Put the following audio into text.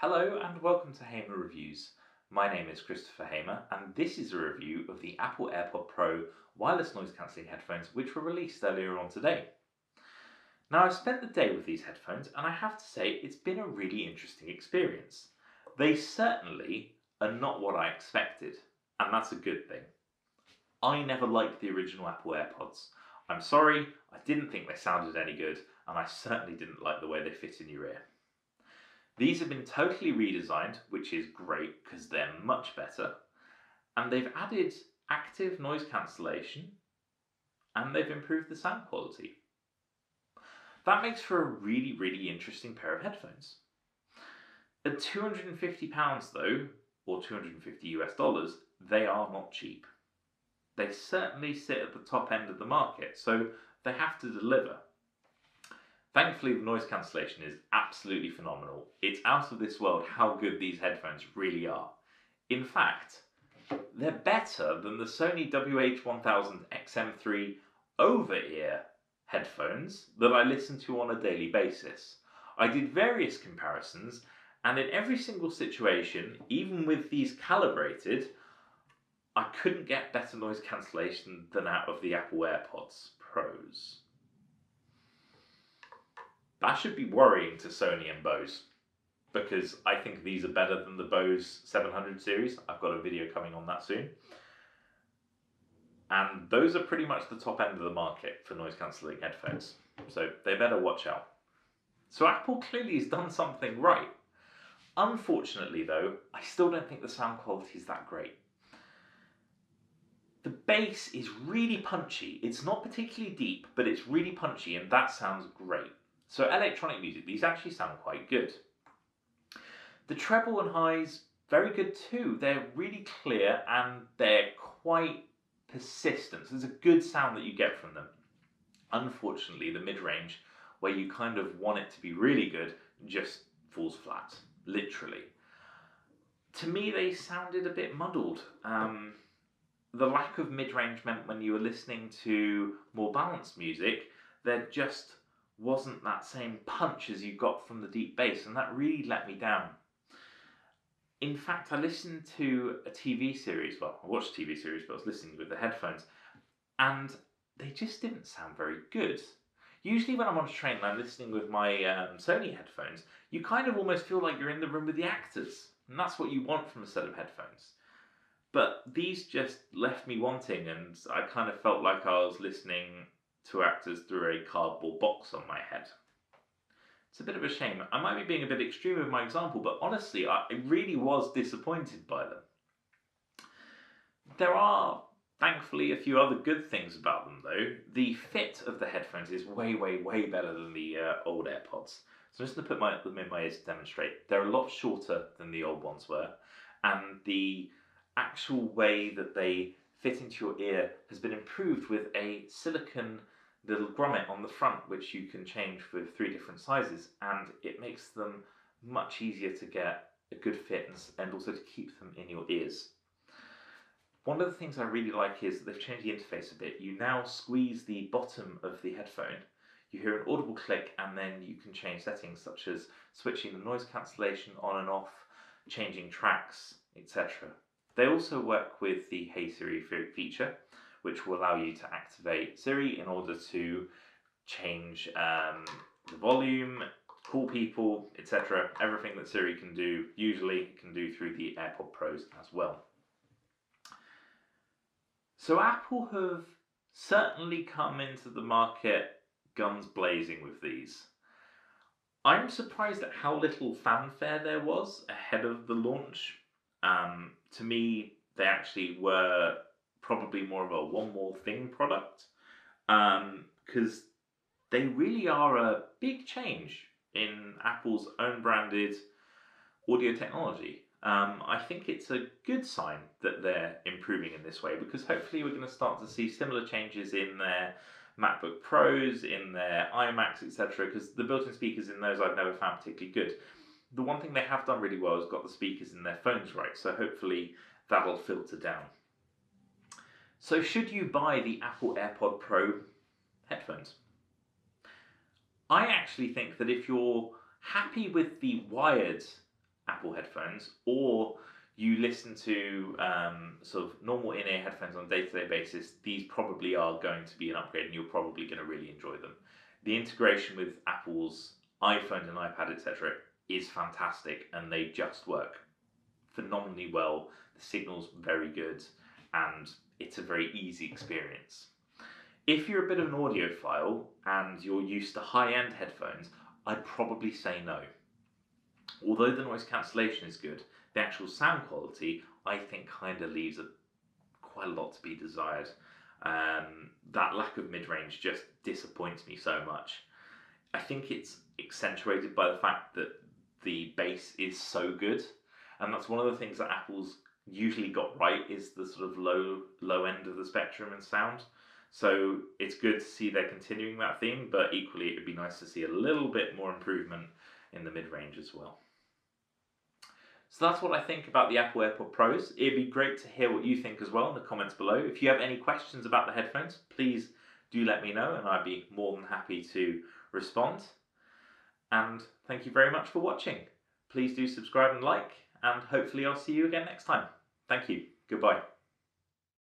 Hello and welcome to Hamer Reviews. My name is Christopher Hamer and this is a review of the Apple AirPods Pro wireless noise cancelling headphones which were released earlier on today. Now I've spent the day with these headphones and I have to say it's been a really interesting experience. They certainly are not what I expected, and that's a good thing. I never liked the original Apple AirPods. I'm sorry, I didn't think they sounded any good and I certainly didn't like the way they fit in your ear. These have been totally redesigned, which is great because they're much better, and they've added active noise cancellation and they've improved the sound quality. That makes for a really interesting pair of headphones. At £250 though, or $250 US, they are not cheap. They certainly sit at the top end of the market, so they have to deliver. Thankfully, the noise cancellation is absolutely phenomenal. It's out of this world how good these headphones really are. In fact, they're better than the Sony WH-1000 XM3 over-ear headphones that I listen to on a daily basis. I did various comparisons, and in every single situation, even with these calibrated, I couldn't get better noise cancellation than out of the Apple AirPods Pros. That should be worrying to Sony and Bose, because I think these are better than the Bose 700 series. I've got a video coming on that soon. And those are pretty much the top end of the market for noise cancelling headphones, so they better watch out. So Apple clearly has done something right. Unfortunately though, I still don't think the sound quality is that great. The bass is really punchy. It's not particularly deep, but it's really punchy and that sounds great. So electronic music, these actually sound quite good. The treble and highs, very good too. They're really clear and they're quite persistent. So there's a good sound that you get from them. Unfortunately, the mid-range, where you kind of want it to be really good, just falls flat, literally. To me, they sounded a bit muddled. The lack of mid-range meant when you were listening to more balanced music, there just wasn't that same punch as you got from the deep bass, and that really let me down. In fact, I listened to a TV series, I watched a TV series, but I was listening with the headphones, and they just didn't sound very good. Usually when I'm on a train and I'm listening with my Sony headphones, you kind of almost feel like you're in the room with the actors, and that's what you want from a set of headphones. But these just left me wanting, and I kind of felt like I was listening to actors through a cardboard box on my head. It's a bit of a shame. I might be being a bit extreme with my example, but honestly, I really was disappointed by them. There are, thankfully, a few other good things about them though. The fit of the headphones is way better than the old AirPods. So I'm just going to put them in my ears to demonstrate. They're a lot shorter than the old ones were, and the actual way that they fit into your ear has been improved with a silicone little grommet on the front, which you can change with 3 different sizes, and it makes them much easier to get a good fit and also to keep them in your ears. One of the things I really like is that they've changed the interface a bit. You now squeeze the bottom of the headphone, you hear an audible click, and then you can change settings such as switching the noise cancellation on and off, changing tracks, etc. They also work with the Hey Siri feature, which will allow you to activate Siri in order to change the volume, call people, etc. Everything that Siri can do, usually it can do through the AirPods Pros as well. So Apple have certainly come into the market guns blazing with these. I'm surprised at how little fanfare there was ahead of the launch. To me, they actually were probably more of a one more thing product, because they really are a big change in Apple's own branded audio technology. I think it's a good sign that they're improving in this way, because hopefully we're going to start to see similar changes in their MacBook Pros, in their iMacs, etc. Because the built-in speakers in those I've never found particularly good. The one thing they have done really well is got the speakers in their phones right, so hopefully that'll filter down. So should you buy the Apple AirPods Pro headphones? I actually think that if you're happy with the wired Apple headphones, or you listen to sort of normal in-ear headphones on a day-to-day basis, these probably are going to be an upgrade and you're probably going to really enjoy them. The integration with Apple's iPhone and iPad, etc., is fantastic, and they just work phenomenally well. The signal's very good, and it's a very easy experience. If you're a bit of an audiophile and you're used to high-end headphones, I'd probably say no. Although the noise cancellation is good, the actual sound quality, I think, kind of leaves quite a lot to be desired. That lack of mid-range just disappoints me so much. I think it's accentuated by the fact that the bass is so good, and that's one of the things that Apple's usually got right, is the sort of low end of the spectrum in sound. So it's good to see they're continuing that theme, but equally it would be nice to see a little bit more improvement in the mid-range as well. So that's what I think about the Apple AirPods Pros. It'd be great to hear what you think as well in the comments below. If you have any questions about the headphones, please do let me know, and I'd be more than happy to respond. And thank you very much for watching. Please do subscribe and like, and hopefully I'll see you again next time. Thank you. Goodbye.